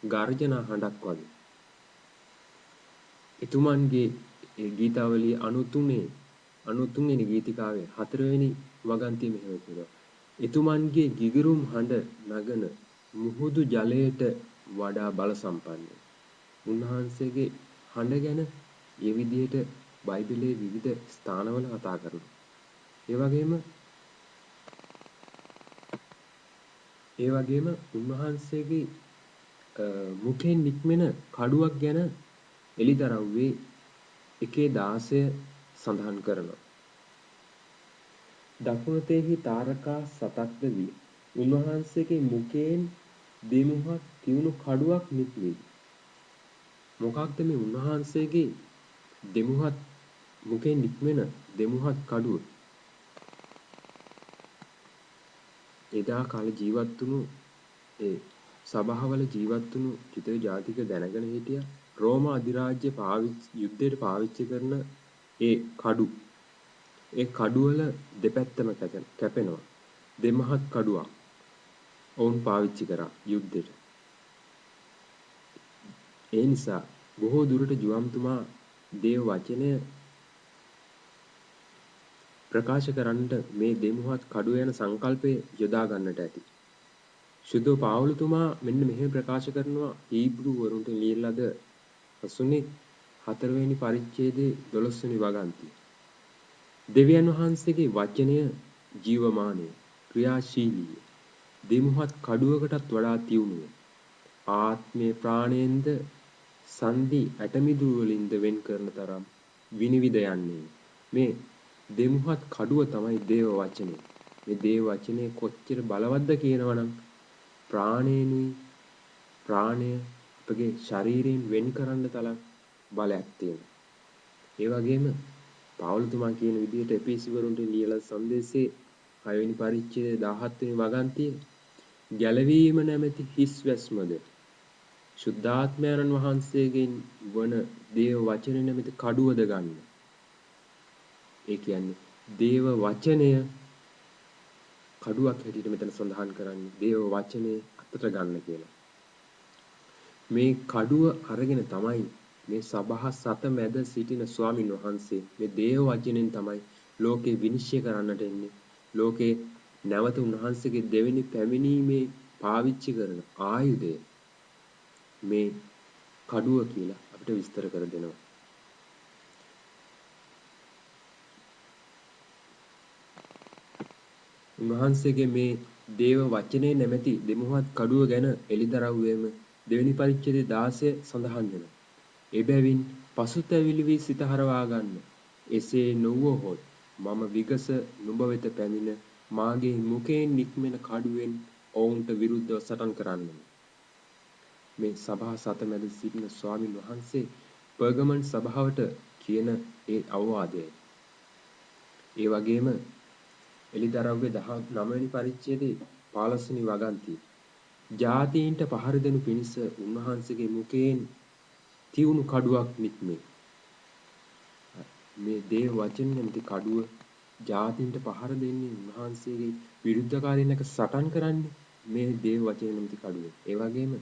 ගර්ජනා හඬක් වගේ. එතුමන්ගේ ඒ ගීතාවලියේ 93 වෙනි ගීතිකාවේ 4 වෙනි වගන්තිය මෙහෙම කියනවා. එතුමන්ගේ ගිගුරුම් හඬ නගන මුහුදු ජලයට වඩා බල සම්පන්නයි. උන්වහන්සේගේ හඬ ගැන මේ විදිහට බයිබලයේ විවිධ ස්ථානවල කතා කරනවා. ඒ වගේම උන්වහන්සේගේ මුඛෙන් නික්මෙන කඩුවක් ගැන එලිදරව්වේ 1:16 සඳහන් කරනවා. දකුණතෙහි තාරකා 7ක්ද විය. උන්වහන්සේගේ මුඛයෙන් දෙමුහත් තියුණු කඩුවක් නික්මෙයි. මොකක්ද මේ උන්වහන්සේගේ දෙමුහත් මුඛයෙන් නික්මෙන දෙමුහත් කඩුව? එදා කාලේ ජීවත් වුණු ඒ සභාවල ජීවත් වුණු චිතේ ජාතික දැනගෙන හිටියා රෝම අධිරාජ්‍ය යුද්ධයට පාවිච්චි කරන ඒ කඩු. ඒ කඩුවල දෙපැත්තම කැපෙනවා. දෙමහත් කඩුවක් ඔවුන් පාවිච්චි කරා යුද්ධෙට. ඒ නිසා බොහෝ දුරට ජුවම්තුමා දේව වචනය ප්‍රකාශ කරන්නට මේ දෙමුහත් කඩුව යන සංකල්පය යොදා ගන්නට ඇති. සුදු පාවුලතුමා මෙන්න මෙහෙම ප්‍රකාශ කරනවා හීබ්‍රු වරුන්ට ලියන ලද 84 වෙනි පරිච්ඡේදයේ 12 වෙනි වගන්තිය. දෙවියන් වහන්සේගේ වචනය ජීවමානය, ක්‍රියාශීලීය, දෙමුහත් කඩුවකටත් වඩා තියුණුය. ආත්මේ ප්‍රාණයෙන්ද සන්ධි ඇටමිදුළු වලින්ද වෙන් කරන තරම් විනිවිද යන්නේ. මේ දෙමුහත් කඩුව තමයි දේව වචනය. මේ දේව වචනය කොච්චර බලවත්ද කියනවනම් ප්‍රාණය අපගේ ශරීරයෙන් වෙන් කරන්න තරම් බලයක් තියෙනවා. ඒ වගේම පාවුල්තුමා කියන විදිහට එපිසිවරුන්ට ලියලා සංදේශයේ 6 වෙනි පරිච්ඡේදයේ 17 වෙනි වගන්තිය ගැලවීම නැමැති හිස් වැස්මද ශුද්ධාත්මයන්න් වහන්සේගෙන් වන දේව වචන නැමැති කඩුවද ගන්න. ඒ කියන්නේ දේව වචනය කඩුවක් හැටියට මෙතන සඳහන් කරන්නේ දේව වචනේ අතට ගන්න කියලා. මේ කඩුව අරගෙන තමයි මේ සබහ සත මැද සිටින ස්වාමින් වහන්සේ මේ දේව වචනෙන් තමයි ලෝකේ විනිශ්චය කරන්නට එන්නේ. ලෝකේ නැවත උන්වහන්සේගේ දෙවෙනි පැමිණීමේ පාවිච්චි කරන ආයුධය මේ කඩුව කියලා අපිට විස්තර කර දෙනවා. උන්වහන්සේගේ මේ දේව වචනේ නැමැති දෙමුහත් කඩුව ගැන එලිදරව්වේම දෙවෙනි පරිච්ඡේදයේ 16 සඳහන් වෙනවා. එබැවින් පසුතැවිලි වී සිත හරවා ගන්න. එසේ නොවුවහොත් මම විගස නුඹ වෙත පැමිණ මාගේ මුඛයෙන් නික්මෙන කඩුවෙන් ඔවුන්ට විරුද්ධව සටන් කරන්නෙමි. මේ සභා සත මැද සිටින ස්වාමින් වහන්සේ පර්ගමන් සභාවට කියන ඒ අවවාදයයි. ඒ වගේම එලිදරව්වේ 19 වෙනි පරිච්ඡේදයේ 15 වෙනි වගන්තිය. ජාතීන්ට පහර දෙනු පිණිස උන්වහන්සේගේ මුඛයෙන් තියුණු කඩුවක් නික්මේ. මේ දේව වචන නැමැති කඩුව ජාතීන්ට පහර දෙන්නේ උන්වහන්සේගේ විරුද්ධකාරීන් එක්ක සටන් කරන්නේ මේ දේව වචන නැමැති කඩුවෙන්. ඒ වගේම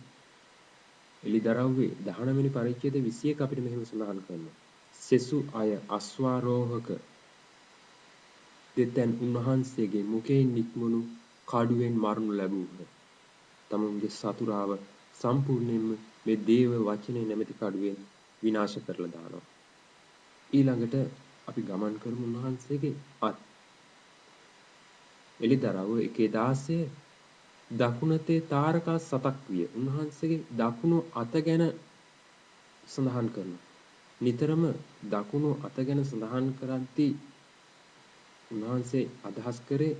එලිදරව්වේ 19 වෙනි පරිච්ඡේදයේ 21 අපිට මෙහෙම සඳහන් කරනවා. සෙසු අය අස්වාරෝහක දෙතෙන් උන්වහන්සේගේ මුඛයෙන් නික්මුණු කඩුවෙන් මරණු ලැබූහ. තමුන්ගේ සතුරාව සම්පූර්ණයෙන්ම මේ දේව වචනේ නැමැති කඩුවෙන් විනාශ කරලා දානවා. ඊළඟට අපි ගමන් කරමු උන්වහන්සේගේ අත්. එලිදරව් 1:16 දකුණතේ තාරකා 7ක් විය. උන්වහන්සේගේ දකුණු අත ගැන සඳහන් කරනවා. නිතරම දකුණු අත ගැන සඳහන් කරද්දී උන්වහන්සේ අදහස් කරේ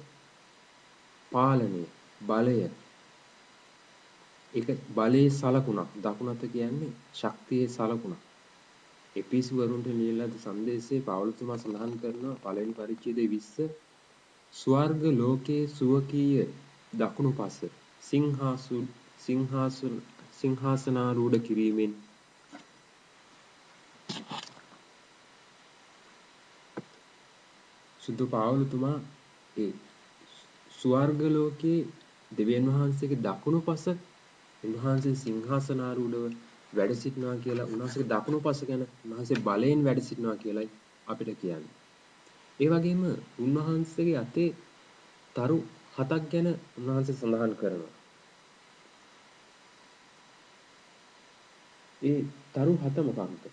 පාලනය, බලය. ඒක බලයේ සලකුණක්. දකුණු අත කියන්නේ ශක්තියේ සලකුණක්. එපිස් වරුන්ට ලියලාද සංදේශයේ පවුල්තුමා සඳහන් කරනවා පළවෙනි පරිච්ඡේදයේ 20 ස්වර්ග ලෝකයේ සුවකීය දකුණු පස සිංහාසනාරූඪ කිරීමෙන් සුදු පාවුලතුමා ඒ ස්වර්ග ලෝකයේ දෙවියන් වහන්සේගේ දකුණු පස උන්වහන්සේ සිංහාසනාරූඪව වැඩ සිටිනවා කියලා උන්වහන්සේගේ දකුණු පස ගැන උන්වහන්සේ බලයෙන් වැඩ සිටිනවා කියලායි අපිට කියන්නේ. ඒ වගේම උන්වහන්සේගේ අතේ තරු 7ක් ගැන උන්වහන්සේ සඳහන් කරනවා. ඒ තරු 7 මොකක්ද?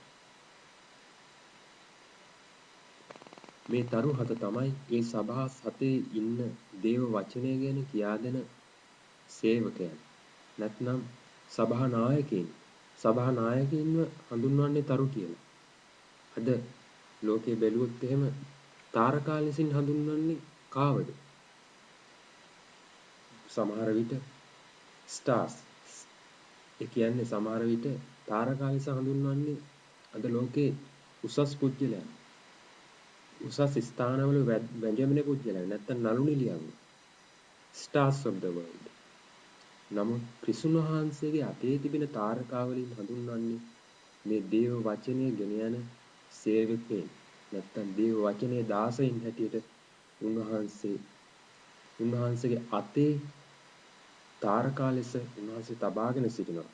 මේ තරු 7 තමයි ඒ සභා සතේ ඉන්න දේව වචනය ගැන කියා දෙන සේවකයන්. නැත්නම් සභා නායකයින්. සභා නායකයින්ව හඳුන්වන්නේ තරු කියලා. අද ලෝකේ බැලුවොත් එහෙම තාරකා ලෙසින් හඳුන්වන්නේ කාවද? සමහර විට ස්ටාර්ස්. ඒ කියන්නේ සමහර විට තාරකා ලෙස හඳුන්වන්නේ අද ලෝකේ උසස් පුජ්‍යලයන්. උසස් ස්ථානවල වැජඹෙන පුජ්‍යලයන් නැත්තම් නළු නිලියන්. stars of the world. නමුත් ක්‍රිස්තුන් වහන්සේගේ අතේ තිබෙන තාරකා වලින් හඳුන්වන්නේ මේ දේව වචනය ගෙන යන සේවකයන්. නැත්තම් දේව වචනේ දාසයින් හැටියට උන්වහන්සේගේ අතේ තාරකා ලෙස උන්වහන්සේ තබාගෙන සිටිනවා.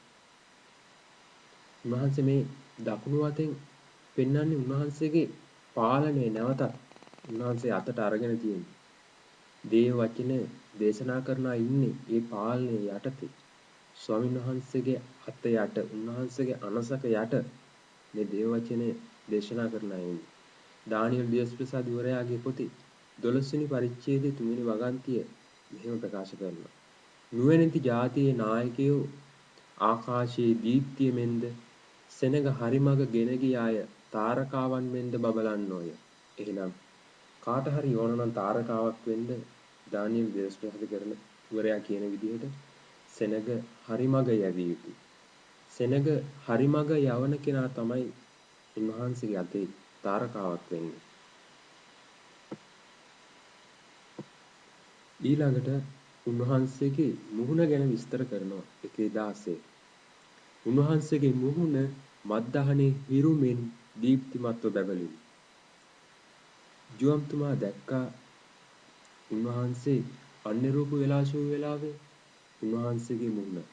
උන්වහන්සේ මේ දකුණු අතෙන් පෙන්වන්නේ උන්වහන්සේගේ පාලනය නැවතත් උන්වහන්සේ අතට අරගෙන තියෙනවා. දේව වචන දේශනා කරනා ඉන්නේ ඒ පාලනය යටතේ. ස්වාමීන් වහන්සේගේ අත යට උන්වහන්සේගේ අනසක යට මේ දේව වචනේ දේශනා කරනා ඉන්නේ. දානියෙල් දියස්ප්‍රසාද වරයාගේ පොතේ 12 වෙනි පරිච්ඡේදයේ 3 වෙනි වගන්තිය මෙහෙම ප්‍රකාශ කරනවා. නුවණැති ජාතියේ නායකයෝ ආකාශයේ දීප්තිය මෙන්ද සෙනග හරිමග ගෙන ගිය අය තාරකාවන් මෙන්ද බබලන්නෝය. එහෙනම් කාට හරි ඕන නම් තාරකාවක් වෙන්න දානියෙල් දියස්ප්‍රසාද කරන වරයා කියන විදිහට සෙනග හරිමග යවිය යුතුයි. සෙනග හරිමග යවන කෙනා තමයි උන්වහන්සේගේ අතේ තාරකාවක් වෙන්නේ. ඊළඟට උන්වහන්සේගේ මුහුණ ගැන විස්තර කරනවා 1:16. උන්වහන්සේගේ මුහුණ මත්දහනේ හිරුමින් දීප්තිමත්ව බැබළුණි. ජුවම්තුමා දැක්කා උන්වහන්සේ අන්‍ය රූප වෙලාසූ වෙලාවේ උන්වහන්සේගේ මුහුණ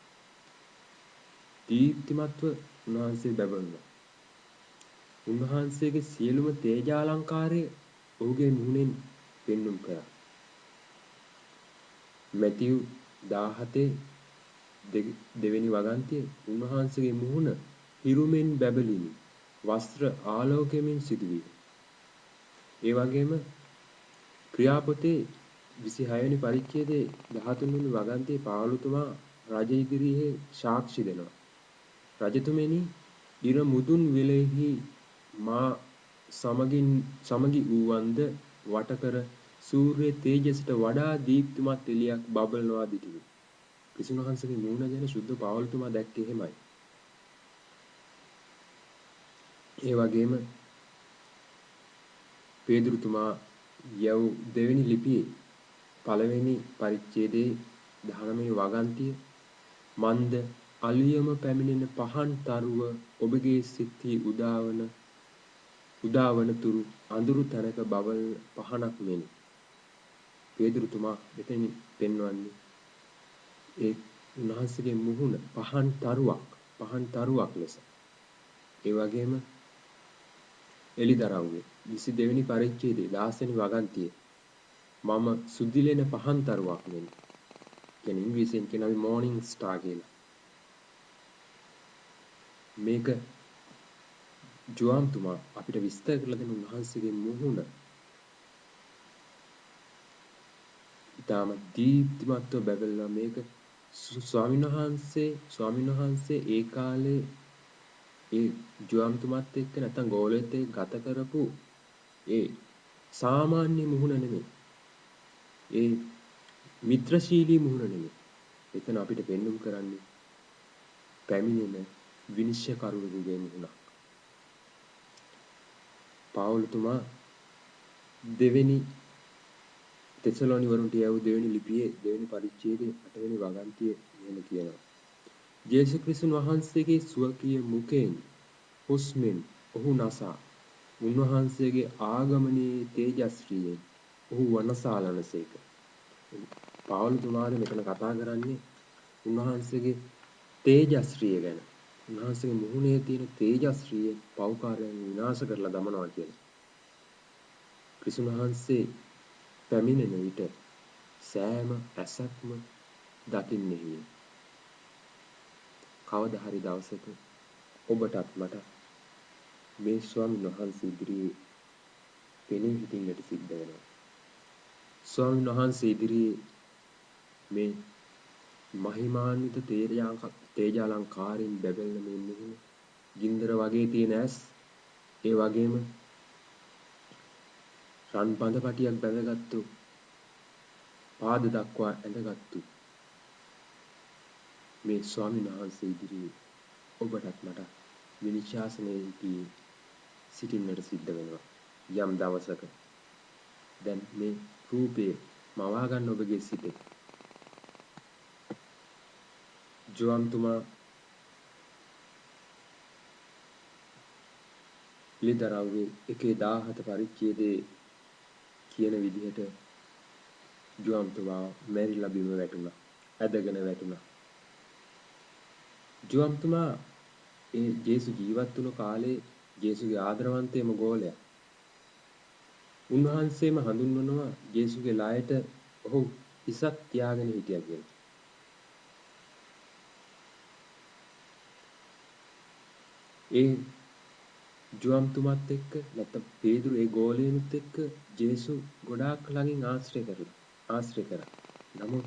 දීප්තිමත්ව උන්වහන්සේ බැබළුණා. උන්වහන්සේගේ සියලුම තේජාලංකාරය ඔහුගේ මුහුණෙන් පෙන්눔 කරා. මැතිව් 17 දෙවෙනි වගන්තියේ උන්වහන්සේගේ මුහුණ හිරුමෙන් බැබලිනි. වස්ත්‍ර ආලෝකයෙන් සිදුවිය. ඒ වගේම ක්‍රියාපොතේ 26 වෙනි පරිච්ඡේදයේ 13 වෙනි වගන්තියේ පාවුලතුමා රජ ඉදිරියේ සාක්ෂි දෙනවා. රජතුමනි, ඉර මුදුන් වෙලෙහි මා සමගි වූවන්ද වටකර සූර්ය තේජසට වඩා දීප්තිමත් එළියක් බබලනවා දිටිමි. ක්‍රිස්තුන් වහන්සේගේ මූණ ගැන සුද්ධ පාවුලතුමා දැක්කේ එහෙමයි. ඒ වගේම පේදුරුතුමා යව් දෙවෙනි ලිපියේ පළවෙනි පරිච්ඡේදයේ 19 වෙනි වගන්තිය මන්ද අලියම පැමිණෙන පහන් තරුව ඔබගේ සිත්හි උදාවන තුරු අඳුරු තැනක බබල් පහනක් මෙනි. පේදුරුතුමා මෙතන පෙන්වන්නේ ඒ උන්වහන්සේගේ මුහුණ පහන් තරුවක් ලෙස. ඒ වගේම එලිදරව්වේ 22 වෙනි පරිච්ඡේදයේ 10 වෙනි වගන්තියේ මම සුදිලෙන පහන් තරුවක් මෙනි. කියන්නේ ඉංග්‍රීසියෙන් කියනවා මෝර්නිං ස්ටාර් කියලා. මේක ජෝම්තුමා අපිට විස්තර කරලා දෙන උන්වහන්සේගේ මුහුණ ඊටම දීප්තිමත්ව බැබලලා මේක ස්වාමීන් වහන්සේ ඒ කාලේ ඒ ජෝම්තුමාත් එක්ක නැත්නම් ගෝලෙත් එක්ක ගත කරපු ඒ සාමාන්‍ය මුහුණ නෙමෙයි. ඒ මිත්‍රශීලී මුහුණ නෙමෙයි. එතන අපිට පෙන්눔 කරන්නේ පැමිණෙන විනිශ්චයකරුවෙකුගේ මුහුණක්. පාවුලතුමා දෙවෙනි තෙසලෝනි වරුන්ට යවූ දෙවෙනි ලිපියේ දෙවෙනි පරිච්ඡේදයේ 8 වෙනි වගන්තියේ මෙහෙම කියනවා. ජේසුස් ක්‍රිස්තුන් වහන්සේගේ සුවකීය මුඛයෙන් හුස්මෙන් ඔහු නසා උන්වහන්සේගේ ආගමනයේ තේජස්ශ්‍රීයෙන් ඔහු වනසාලනසේක. පාවුලතුමාද මෙතන කතා කරන්නේ උන්වහන්සේගේ තේජස්ශ්‍රිය ගැන. උන්වහන්සේගේ මුහුණේ තියෙන තේජස්ශ්‍රිය පෞකාරයන් විනාශ කරලා දමනවා කියලා. ක්‍රිස්තුන් වහන්සේ පැමිණෙන විට සෑම ඇසක්ම දකින්නේය. කවදා හරි දවසක ඔබටත් මට මේ ස්වාමීන් වහන්සේ ඉදිරියේ පෙනී සිටින්නට සිද්ධ වෙනවා. ස්වාමීන් වහන්සේ ඉදිරියේ මේ මහිමාන්විත තේජාලංකාරයෙන් බැබලෙන මේ මුහුණ, ගින්දර වගේ තියෙන ඇස්, ඒ වගේම රන් බඳ පටියක් බැඳගත්තු පාද දක්වා ඇඳගත්තු මේ ස්වාමීන් වහන්සේ ඉදිරියේ ඔබටත් මට විනිශ්චාසනයේදී සිටින්නට සිද්ධ වෙනවා. යම් දවසක දැන් මේ රූපේ මවා ගන්න ඔබගේ සිතේ ජෝම්තුමා ලිදරව්වේ 1:17 පරිච්ඡේදයේ කියන විදිහට ජෝම්තුමා මැරිලා බිම වැටුණා. ඇදගෙන වැටුණා. ජෝම්තුමා ඒ ජේසු ජීවත් වුණු කාලේ ජේසුගේ ආදරවන්තයම ගෝලයා. උන්වහන්සේම හඳුන්වනවා ජේසුගේ ලායට ඔහු ඉසක් තියාගෙන හිටියා කියලා. ඒ ජෝම්තුමාත් එක්ක නැත්නම් පේදුරු ඒ ගෝලයෙනුත් එක්ක ජේසු ගොඩාක් ළඟින් ආශ්‍රය කරා. නමුත්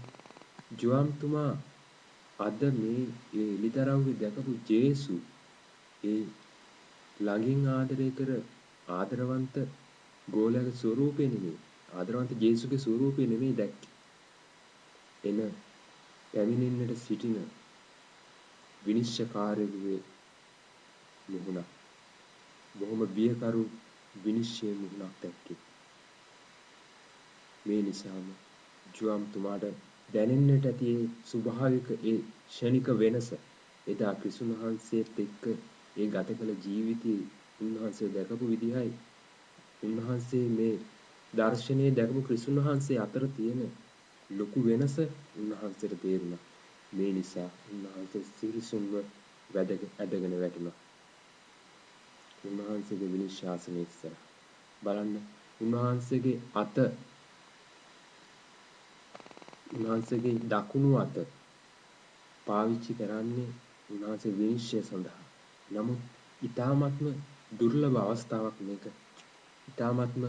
ජෝම්තුමා අද මේ එලිදරව්වේ දැකපු ජේසු ඒ ළඟින් ආදරය කර ආදරවන්ත ගෝලයාගේ ස්වරූපේ නෙමෙයි, ආදරවන්ත ජේසුගේ ස්වරූපේ නෙමෙයි දැක්කේ. එන පැමිණෙන්නට සිටින විනිශ්චයකාරයෙකුගේ මුහුණ, බොහොම බියකරු විනිශ්චය මුහුණක් දැක්කේ. මේ නිසාම ජෝම්තුමාට දැනෙන්නට ඇති ඒ ස්වභාවික ඒ ක්ෂණික වෙනස එදා ක්‍රිස්තුන් වහන්සේත් එක්ක ඒ ගත කළ ජීවිතයේ උන්වහන්සේ දැකපු විදිහයි උන්වහන්සේ මේ දර්ශනයේ දැකපු ක්‍රිස්තුන් වහන්සේ අතර තියෙන ලොකු වෙනස උන්වහන්සේට තේරුණා. මේ නිසා උන්වහන්සේ සිරිසුන්ව ඇදගෙන වැටුණා. උන්වහන්සේගේ විනිශ්චාසනයේ ඉස්සර බලන්න උන්වහන්සේගේ අත, උන්වහන්සේගේ දකුණු අත පාවිච්චි කරන්නේ උන්වහන්සේ විනිශ්චය සඳහා. නමුත් ඊ타ත්ම දුර්ලභ අවස්ථාවක් මේක. ඊ타ත්ම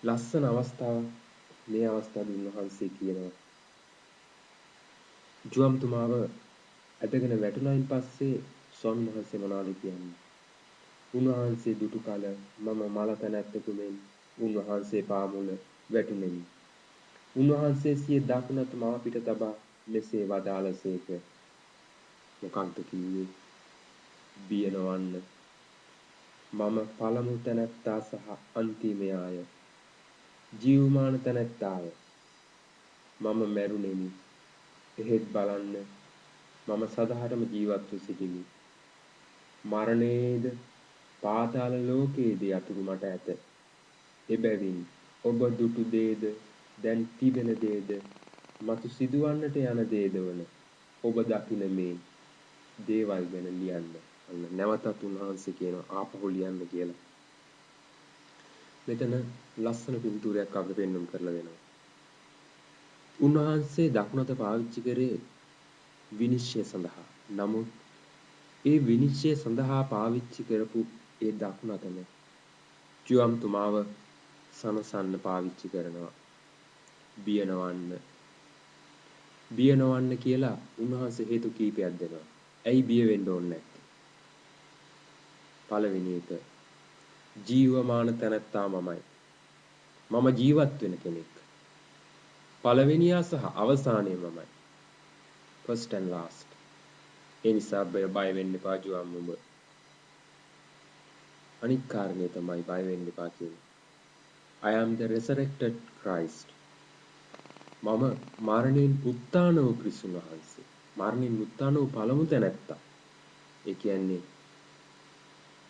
ලස්සන අවස්ථාවක්. මේ අවස්ථාවේ උන්වහන්සේ කියනවා ජුවම්තුමාව ඇදගෙන වැටුණයින් පස්සේ ස්වාමීන් වහන්සේ මොනවද කියන්නේ? උන්වහන්සේ දුටු කල මම මලතැනැත්තකු මෙන් උන්වහන්සේ පාමුල වැටුණෙමි. උන්වහන්සේ සිය දකුණත මා පිට තබා මෙසේ වදාළසේක. මොකක්ද කිව්වේ? බිය නොවන්න. මම පළමු තැනැත්තා සහ අන්තිමයාය. ජීවමාන තැනැත්තාය. මම මැරුණෙමි. එහෙත් බලන්න මම සදාටම ජීවත්ව සිටිමි. මරණයේද පාතාල ලෝකයේද යතුරු මට ඇත. එබැවින් ඔබ දුටු දේද දැන් තිබෙන දේද මතු සිදුවන්නට යන දේද වන ඔබ දකින මේ දේවල් ගැන ලියන්න. අන්න නැවතත් උන්වහන්සේ කියනවා ආපහු ලියන්න කියලා. මෙතන ලස්සන පින්තූරයක් අපිට පෙන්වන්න කරලා දෙනවා. උන්වහන්සේ දකුණත පාවිච්චි කරේ විනිශ්චය සඳහා. නමුත් ඒ විනිශ්චය සඳහා පාවිච්චි කරපු ඒ දකුණතම ජුවම්තුමාව සනසන්න පාවිච්චි කරනවා. බිය නොවන්න. බිය නොවන්න කියලා උන්වහන්සේ හේතු කීපයක් දෙනවා. ඇයි බිය වෙන්න ඕනේ නැත්තේ? පළවෙනි එක ජීවමාන තැනැත්තා මමයි. මම ජීවත් වෙන කෙනෙක්. පළවෙනියා සහ අවසානයේ මමයි. first and last. ඒ නිසා බය වෙන්න එපා ජුවම් උඹ. අනිත් කාරණේ තමයි බය වෙන්න එපා කියන්නේ. I am the resurrected Christ. මම මරණයෙන් උත්ථාන වූ ක්‍රිස්තුන් වහන්සේ. මරණයෙන් උත්ථාන වූ පළමු තැනැත්තා. ඒ කියන්නේ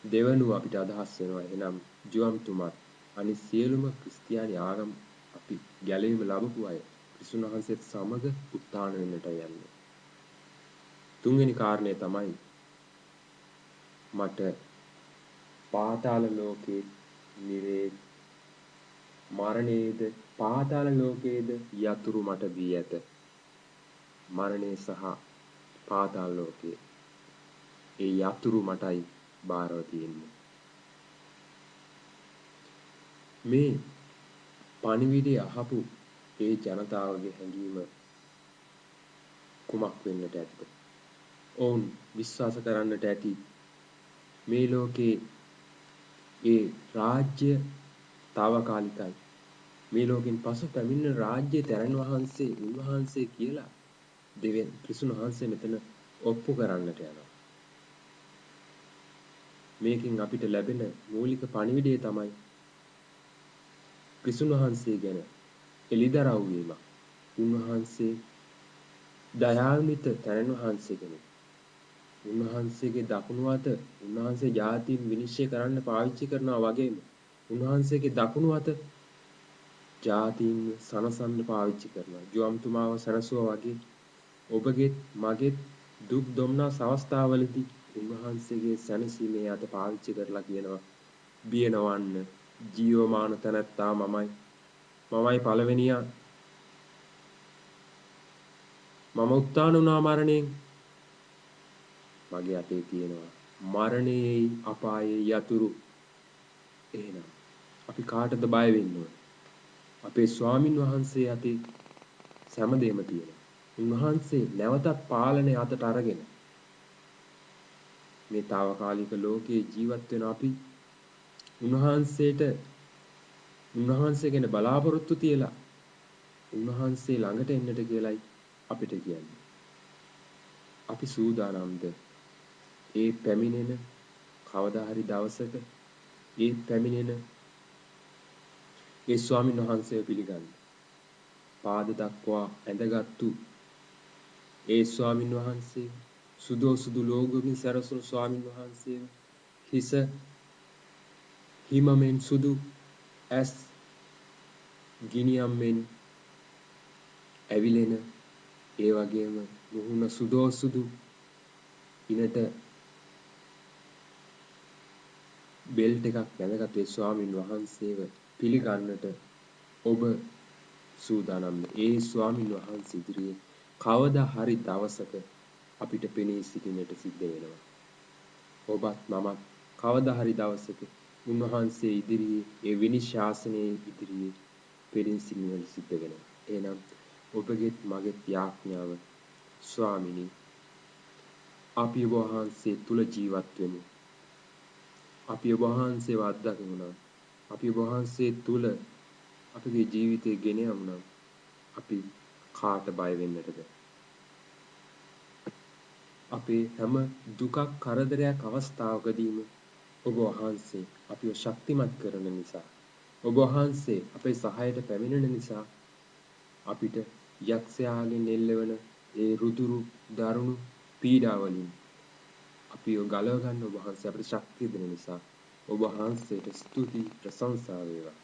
දෙවනුව අපිට අදහස් වෙනවා. එහෙනම් ජුවම්තුමත් අනිත් සියලුම ක්‍රිස්තියානි ආගම් අපි ගැලවීම ලැබපු අය ක්‍රිස්තුන් වහන්සේත් සමග උත්ථාන වෙන්නට යන්නේ. තුන්වෙනි කාරණය තමයි මට පාතාල ලෝකේ නිරේ මරණයේද පාතාල ලෝකයේද යතුරු මට දී ඇත. මරණය සහ පාතාල ලෝකයේ ඒ යතුරු මටයි බාරව තියෙන්නේ. මේ පණිවිඩය අහපු ඒ ජනතාවගේ හැඟීම කුමක් වෙන්නට ඇද්ද? ඔවුන් විශ්වාස කරන්නට ඇති මේ ලෝකේ ඒ රාජ්‍ය తాවකාලිකයි. මේ ලෝකෙන් පසු පැමිණෙන රාජ්‍යයේ තරණ වහන්සේ උන්වහන්සේ කියලා දෙවියන් ක්‍රිස්තුන් වහන්සේ මෙතන ඔප්පු කරන්නට යනවා. මේකෙන් අපිට ලැබෙන මූලික පණිවිඩය තමයි ක්‍රිස්තුන් වහන්සේ ගැන එළිදරව් වීම. උන්වහන්සේ දයාන්විත තරණ වහන්සේ කෙනෙක්. උන්වහන්සේගේ දකුණු අත උන්වහන්සේ ජාතීන් විනිශ්චය කරන්න පාවිච්චි කරනවා වගේම උන්වහන්සේගේ දකුණු අත ජාතීන් සනසන්න පාවිච්චි කරනවා. ජුවම්තුමාව සනසුවා වගේ ඔබගේ මගේ දුක් දුම්නස් අවස්ථාවලදී උන්වහන්සේගේ සැනසීමේ අත පාවිච්චි කරලා කියනවා බිය නොවන්න. ජීවමාන තැනැත්තා මමයි. මමයි පළවෙනියා. මම උත්ථාන වුණා මරණයෙන්. මගේ අතේ තියෙනවා මරණයේ අපායේ යතුරු. එහෙනම් අපි කාටද බය වෙන්න ඕන? අපේ ස්වාමින් වහන්සේ අතේ සෑමදේම තියෙනවා. උන්වහන්සේ නැවතත් පාලනය අතට අරගෙන මේ తాවකාලික ලෝකයේ ජීවත් වෙන අපි උන්වහන්සේ ගැන බලාපොරොත්තු තියලා උන්වහන්සේ ළඟට එන්නට කියලායි අපිට කියන්නේ. අපි සූදානම්ද ඒ පැමිණෙන කවදා හරි දවසක ඒ පැමිණෙන ඒ ස්වාමීන් වහන්සේව පිළිගන්න. පාද දක්වා ඇඳගත්තු ඒ ස්වාමීන් වහන්සේ සුදු ලෝගුකින් සැරසුණු ස්වාමීන් වහන්සේ හිස හිමමෙන් සුදු ඇස් ගිනියම්ෙන් ඇවිලෙන ඒ වගේම මුහුණ සුදු ඉනට බෙල්ට් එකක් බැඳගත් ඒ ස්වාමීන් වහන්සේව පිළිගන්නට ඔබ සූදානම්. ඒ ස්වාමීන් වහන්සේ ඉදිරියේ කවදා හරි දවසක අපිට පෙනී සිටින්නට සිද්ධ වෙනවා. ඔබත් මමත් කවදා හරි දවසක උන්වහන්සේ ඉදිරියේ ඒ විනිශ්ශාසනයේ ඉදිරියේ පෙනී සිටින්නට සිද්ධ වෙනවා. එහෙනම් ඔබගෙත් මගෙත් යාඥාව ස්වාමිනී අපි ඔබ වහන්සේ තුල ජීවත් වෙමු. අපි ඔබ වහන්සේව අත්දකිමු නම් අපි ඔබ වහන්සේ තුල අපගේ ජීවිතය ගෙන යමු නම් අපි කාට බය වෙන්නටද? අපේ හැම දුකක් කරදරයක් අවස්ථාවකදීම ඔබ වහන්සේ අපිව ශක්තිමත් කරන නිසා ඔබ වහන්සේ අපේ සහයට පැමිණෙන නිසා අපිට යක්ෂයාගෙන් එල්ලවන ඒ රුදුරු දරුණු පීඩාවලින් අපිව ගලව ගන්න ඔබ වහන්සේ අපිට ශක්තිය දෙන නිසා ඔබ වහන්සේට ස්තුති ප්‍රශංසා වේවා.